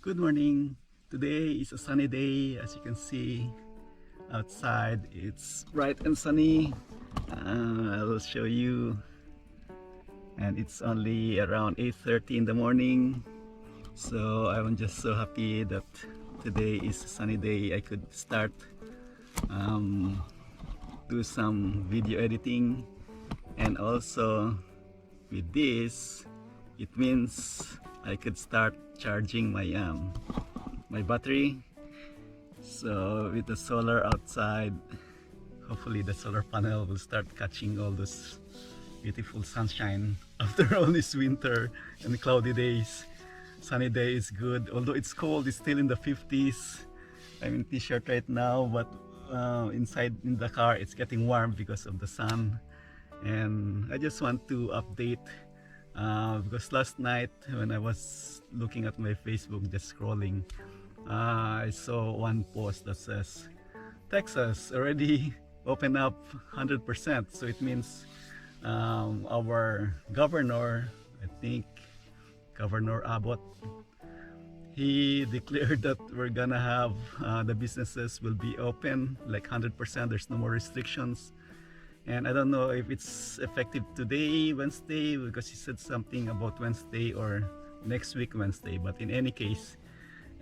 Good morning. Today is a sunny day. As you can see outside, it's bright and sunny. I will show you, and it's only around 8:30 in the morning. So I'm just so happy that today is a sunny day. I could start um, do some video editing, and also with this, it means I could start charging my battery. So with the solar outside, hopefully the solar panel will start catching all this beautiful sunshine after all this winter and cloudy days. Sunny day is good, although it's cold. It's still in the 50s. I'm in t-shirt right now, but inside in the car it's getting warm because of the sun. And I just want to update because last night when I was looking at my Facebook, just scrolling, I saw one post that says Texas already opened up 100%. So it means our governor, I think Governor Abbott, he declared that we're gonna have the businesses will be open like 100%. There's no more restrictions. And I don't know if it's effective today, Wednesday, because he said something about Wednesday or next week Wednesday. But in any case,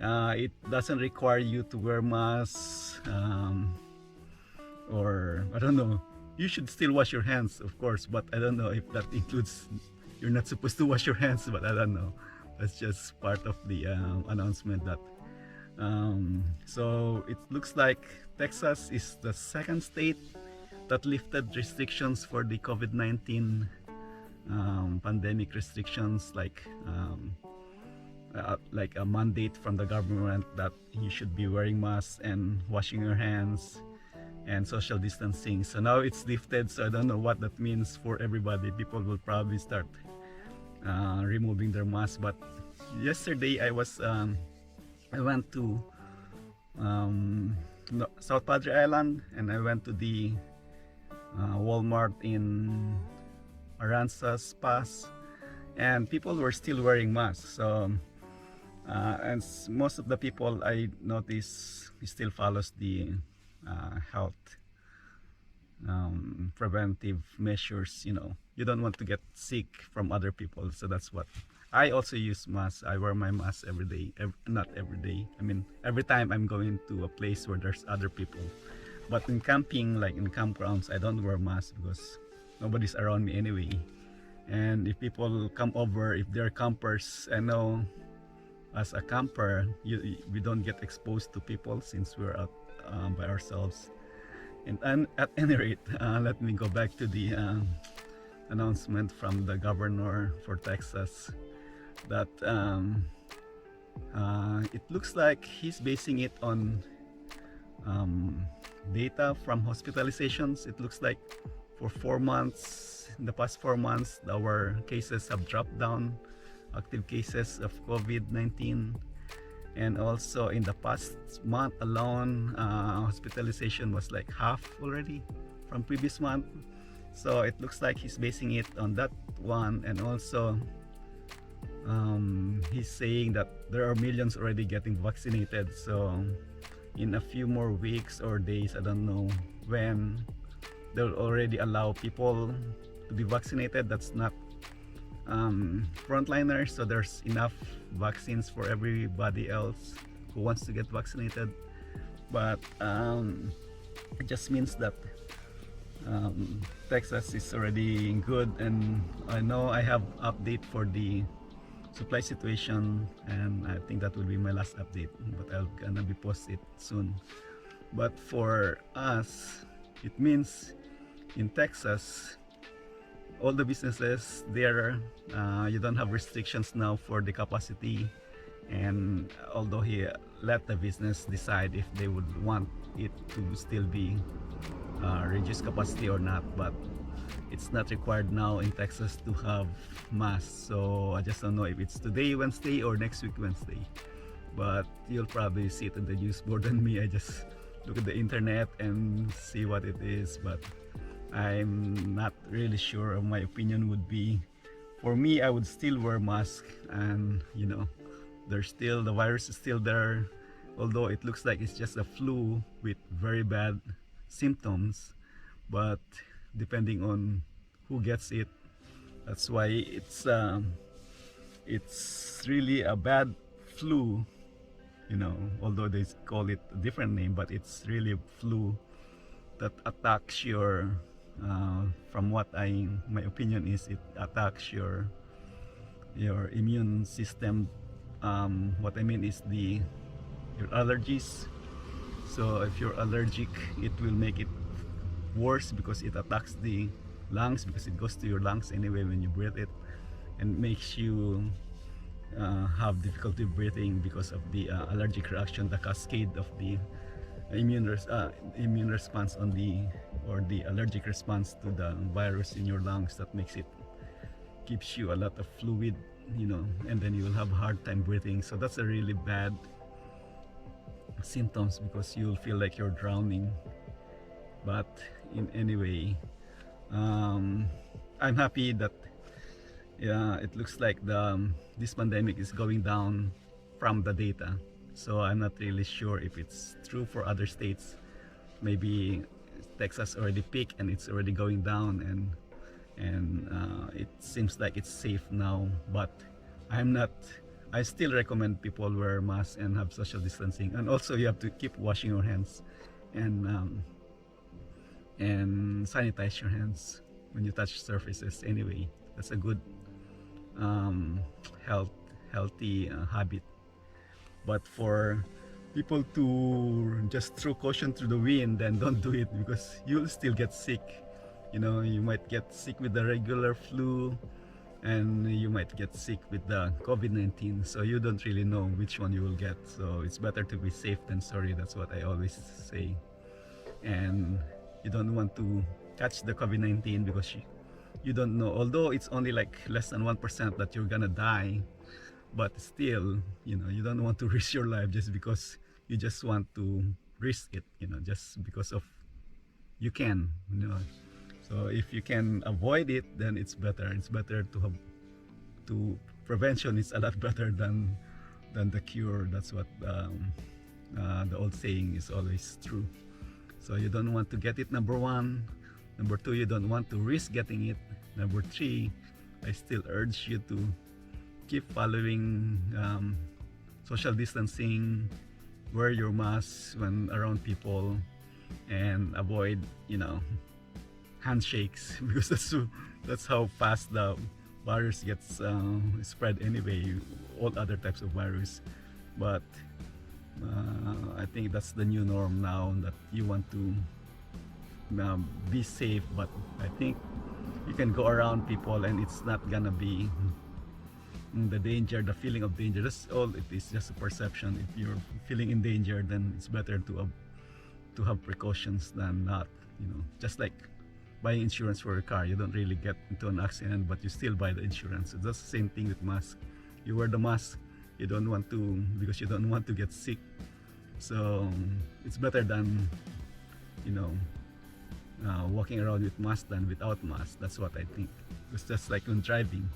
it doesn't require you to wear masks, or I don't know. You should still wash your hands, of course, but I don't know if that includes you're not supposed to wash your hands. But I don't know. That's just part of the announcement that. So it looks like Texas is the second state that lifted restrictions for the COVID-19 pandemic restrictions, like a mandate from the government that you should be wearing masks and washing your hands and social distancing. So now it's lifted, so I don't know what that means for everybody. People will probably start removing their masks. But yesterday I went to South Padre Island, and I went to the Walmart in Aransas Pass, and people were still wearing masks. So and most of the people I notice still follows the health preventive measures. You don't want to get sick from other people, so that's what I also use mask. I wear my mask every day, not every day, I mean every time I'm going to a place where there's other people. But in camping, like in campgrounds, I don't wear masks because nobody's around me anyway. And if people come over, if they're campers, I know as a camper, we don't get exposed to people since we're out by ourselves. And at any rate, let me go back to the announcement from the governor for Texas that it looks like he's basing it on data from hospitalizations. It looks like for 4 months, in the past 4 months, our cases have dropped down, active cases of COVID-19. And also in the past month alone, hospitalization was like half already from previous month. So it looks like he's basing it on that one. And also he's saying that there are millions already getting vaccinated. So in a few more weeks or days, I don't know when, they'll already allow people to be vaccinated that's not frontliners. So there's enough vaccines for everybody else who wants to get vaccinated. But it just means that Texas is already good. And I know I have update for the supply situation, and I think that will be my last update, but I'll gonna be post it soon. But for us, it means in Texas, all the businesses there, you don't have restrictions now for the capacity. And although he let the business decide if they would want it to still be reduced capacity or not, but it's not required now in Texas to have masks. So I just don't know if it's today Wednesday or next week Wednesday, but you'll probably see it in the news more than me. I just look at the internet and see what it is, but I'm not really sure. My opinion would be, for me, I would still wear mask, and the virus is still there, although it looks like it's just a flu with very bad symptoms. But depending on who gets it, that's why it's really a bad flu, although they call it a different name, but it's really a flu that attacks your from what my opinion is, it attacks your immune system. What I mean is your allergies. So if you're allergic, it will make it worse because it attacks the lungs, because it goes to your lungs anyway when you breathe it, and makes you have difficulty breathing because of the allergic reaction, the cascade of the immune response on the allergic response to the virus in your lungs, that keeps you a lot of fluid, and then you will have a hard time breathing. So that's a really bad symptoms, because you'll feel like you're drowning. But in any way, I'm happy that it looks like this pandemic is going down from the data. So I'm not really sure if it's true for other states. Maybe Texas already peaked and it's already going down, and it seems like it's safe now. But I still recommend people wear masks and have social distancing, and also you have to keep washing your hands and sanitize your hands when you touch surfaces. Anyway, that's a good healthy habit. But for people to just throw caution through the wind, then don't do it, because you'll still get sick. You might get sick with the regular flu, and you might get sick with the COVID-19. So you don't really know which one you will get. So it's better to be safe than sorry. That's what I always say. And you don't want to catch the COVID-19 because you don't know. Although it's only like less than 1% that you're gonna die, but still, you don't want to risk your life just because you just want to risk it, just because of you can. So if you can avoid it, then it's better. It's better to prevention is a lot better than the cure. That's what the old saying is always true. So you don't want to get it, number one. Number two, you don't want to risk getting it. Number three, I still urge you to keep following social distancing, wear your mask when around people, and avoid handshakes, because that's how fast the virus gets spread anyway, all other types of virus. But I think that's the new norm now, that you want to be safe. But I think you can go around people and it's not gonna be the feeling of danger. That's all it is, just a perception. If you're feeling in danger, then it's better to have precautions than not. Just like buying insurance for a car, you don't really get into an accident, but you still buy the insurance. So that's the same thing with mask. You wear the mask, because you don't want to get sick. So it's better than walking around with mask than without mask. That's what I think. It's just like when driving,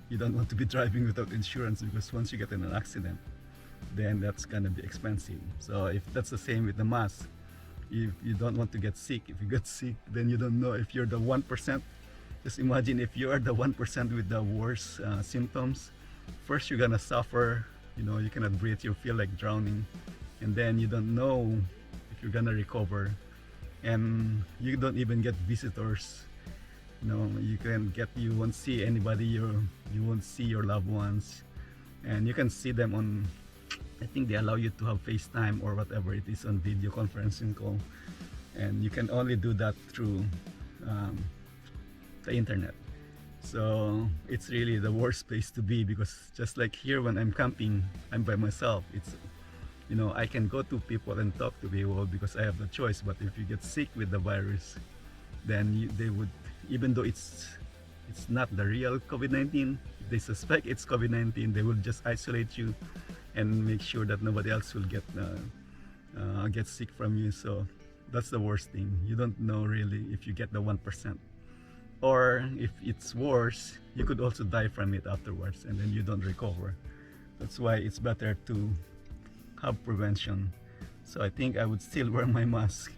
you don't want to be driving without insurance, because once you get in an accident, then that's gonna be expensive. So if that's the same with the mask, if you don't want to get sick, if you get sick, then you don't know if you're the 1%. Just imagine if you are the 1% with the worst symptoms. First, you're gonna suffer. You cannot breathe, you feel like drowning, and then you don't know if you're gonna recover, and you don't even get visitors. You won't see anybody. You won't see your loved ones, and you can see them on, I think they allow you to have FaceTime or whatever it is, on video conferencing call, and you can only do that through the internet. So it's really the worst place to be, because just like here when I'm camping, I'm by myself. I can go to people and talk to people because I have the choice. But if you get sick with the virus, then they would, even though it's not the real COVID-19, if they suspect it's COVID-19, they will just isolate you and make sure that nobody else will get sick from you. So that's the worst thing. You don't know really if you get the 1%, or if it's worse, you could also die from it afterwards, and then you don't recover. That's why it's better to have prevention. So I think I would still wear my mask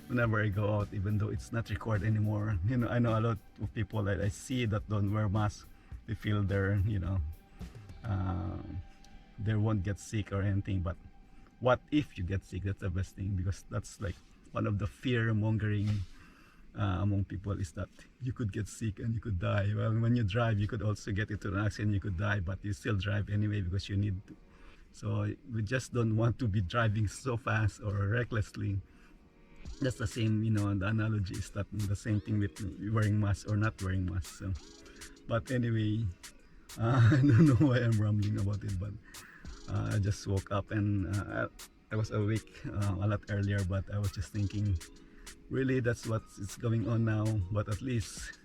whenever I go out, even though it's not required anymore. I know a lot of people that I see that don't wear masks. They feel uh, they won't get sick or anything. But what if you get sick? That's the best thing, because that's like one of the fear mongering among people, is that you could get sick and you could die. Well, when you drive, you could also get into an accident, you could die, but you still drive anyway because you need to. So we just don't want to be driving so fast or recklessly. That's the same, the analogy is that the same thing with wearing masks or not wearing masks. So, but anyway, I don't know why I'm rambling about it, but I just woke up and I was awake a lot earlier, but I was just thinking, really, that's what is going on now. But at least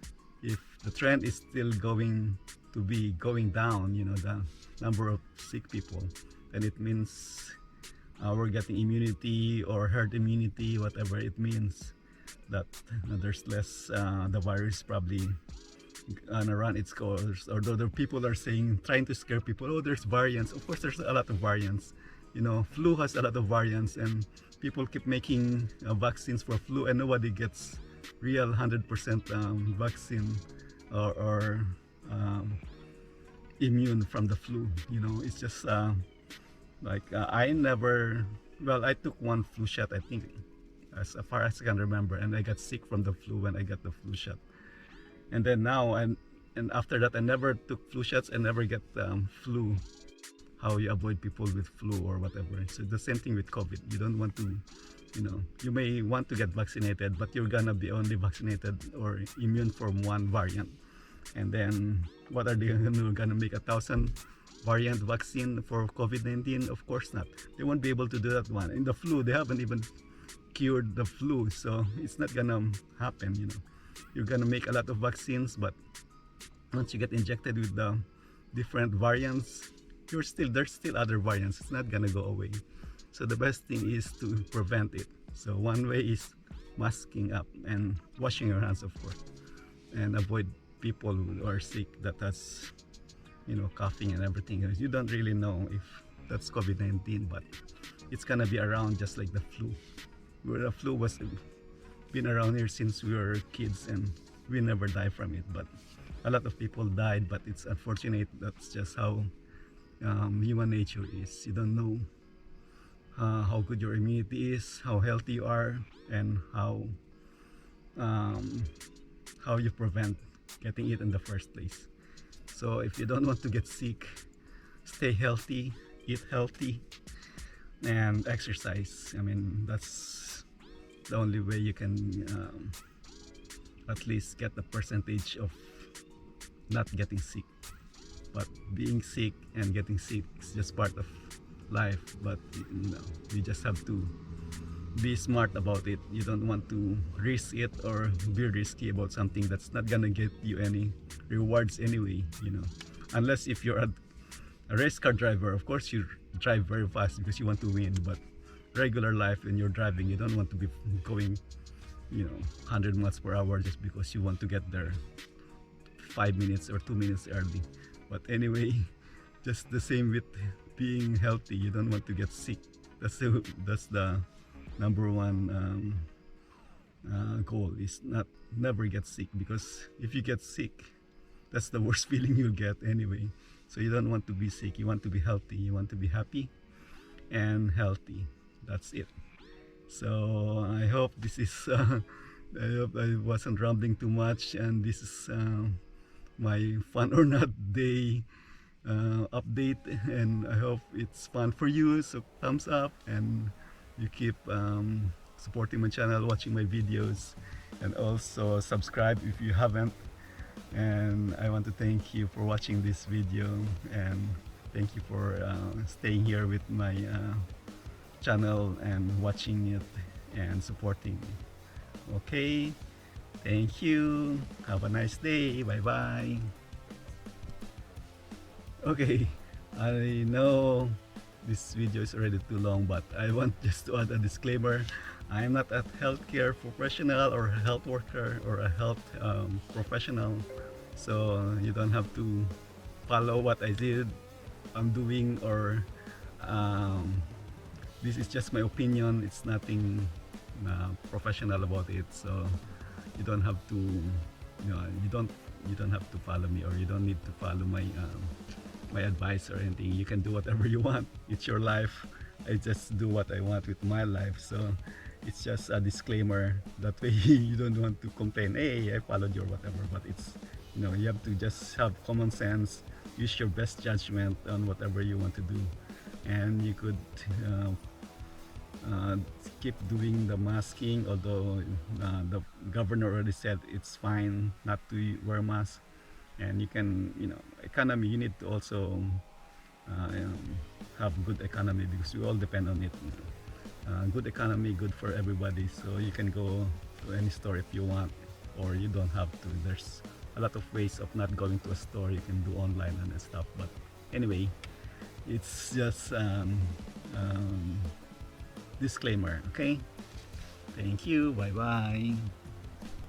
if the trend is still going to be going down, the number of sick people, then it means we're getting immunity or herd immunity, whatever it means, that there's less, the virus probably gonna run its course. Although the people are saying, trying to scare people, oh, there's variants. Of course there's a lot of variants. Flu has a lot of variants, and people keep making vaccines for flu, and nobody gets real 100% vaccine or immune from the flu. It's just I never, well, I took one flu shot, I think, as far as I can remember, and I got sick from the flu when I got the flu shot. And then now, and after that, I never took flu shots and never get flu. How you avoid people with flu or whatever. So the same thing with COVID. You don't want to, you may want to get vaccinated, but you're gonna be only vaccinated or immune from one variant. And then what are they gonna make 1,000 variant vaccine for COVID-19? Of course not. They won't be able to do that one. In the flu, they haven't even cured the flu, so it's not gonna happen. You're gonna make a lot of vaccines, but once you get injected with the different variants, there's still other variants. It's not gonna go away. So the best thing is to prevent it. So one way is masking up and washing your hands, of course, and avoid people who are sick that has coughing and everything. You don't really know if that's COVID-19, but it's gonna be around just like the flu. Where the flu was been around here since we were kids, and we never die from it. But a lot of people died, but it's unfortunate. That's just how human nature is. You don't know how good your immunity is, how healthy you are, and how you prevent getting it in the first place. So if you don't want to get sick, stay healthy, eat healthy, and exercise. I mean, that's the only way you can at least get the percentage of not getting sick. But being sick and getting sick is just part of life. But you just have to be smart about it. You don't want to risk it or be risky about something that's not gonna get you any rewards anyway. Unless if you're a race car driver, of course you drive very fast because you want to win. But regular life, when you're driving, you don't want to be going 100 miles per hour just because you want to get there 5 minutes or 2 minutes early. But anyway, just the same with being healthy. You don't want to get sick. That's the number one goal, is never get sick, because if you get sick, that's the worst feeling you'll get anyway. So you don't want to be sick. You want to be healthy. You want to be happy and healthy. That's it. So I hope this is I hope I wasn't rambling too much, and this is my fun or not day update, and I hope it's fun for you. So thumbs up, and you keep supporting my channel, watching my videos, and also subscribe if you haven't. And I want to thank you for watching this video, and thank you for staying here with my channel and watching it and supporting me. Okay, thank you. Have a nice day. Bye bye. Okay, I know this video is already too long, but I want just to add a disclaimer. I am not a healthcare professional or a health worker or a health professional, so you don't have to follow what I did I'm doing, or um, this is just my opinion. It's nothing professional about it, so you don't have to, you don't have to follow me, or you don't need to follow my advice or anything. You can do whatever you want. It's your life. I just do what I want with my life. So it's just a disclaimer. That way you don't want to complain, hey, I followed your whatever. But it's, you have to just have common sense. Use your best judgment on whatever you want to do. And you could keep doing the masking, although the governor already said it's fine not to wear mask. And you can, economy, you need to also have good economy, because we all depend on it. Good economy, good for everybody. So you can go to any store if you want, or you don't have to. There's a lot of ways of not going to a store. You can do online and stuff. But anyway, it's just disclaimer. Okay, thank you, bye bye.